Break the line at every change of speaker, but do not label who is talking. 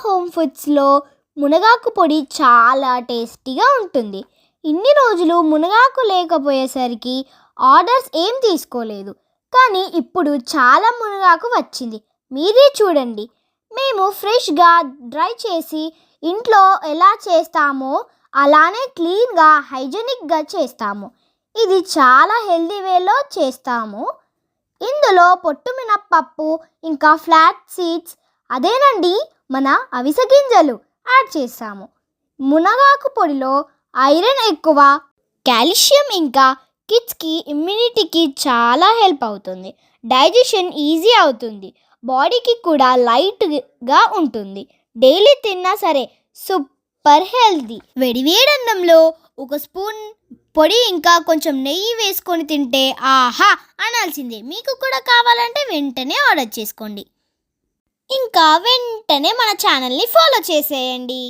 Home ఫుడ్స్లో మునగాకు పొడి చాలా టేస్టీగా ఉంటుంది. ఇన్ని రోజులు మునగాకు లేకపోయేసరికి ఆర్డర్స్ ఏం తీసుకోలేదు. కానీ ఇప్పుడు చాలా మునగాకు వచ్చింది. మీరే చూడండి. మేము ఫ్రెష్గా డ్రై చేసి ఇంట్లో ఎలా చేస్తామో అలానే క్లీన్గా హైజెనిక్గా చేస్తాము. ఇది చాలా హెల్దీ వేలో చేస్తాము. ఇందులో పొట్టు మినప్పప్పు ఇంకా ఫ్లాట్ సీడ్స్, అదేనండి మన అవిసె గింజలు యాడ్ చేస్తాము. మునగాకు పొడిలో ఐరన్ ఎక్కువ, కాల్షియం ఇంకా కిడ్స్కి ఇమ్యూనిటీకి చాలా హెల్ప్ అవుతుంది. డైజెషన్ ఈజీ అవుతుంది. బాడీకి కూడా లైట్గా ఉంటుంది. డైలీ తిన్నా సరే సూపర్ హెల్తీ. వేడివేడి అన్నంలో ఒక స్పూన్ పొడి ఇంకా కొంచెం నెయ్యి వేసుకొని తింటే ఆహా అనాల్సిందే. మీకు కూడా కావాలంటే వెంటనే ఆర్డర్ చేసుకోండి. ఇంకా వెంటనే మన ఛానల్ని ఫాలో చేసేయండి.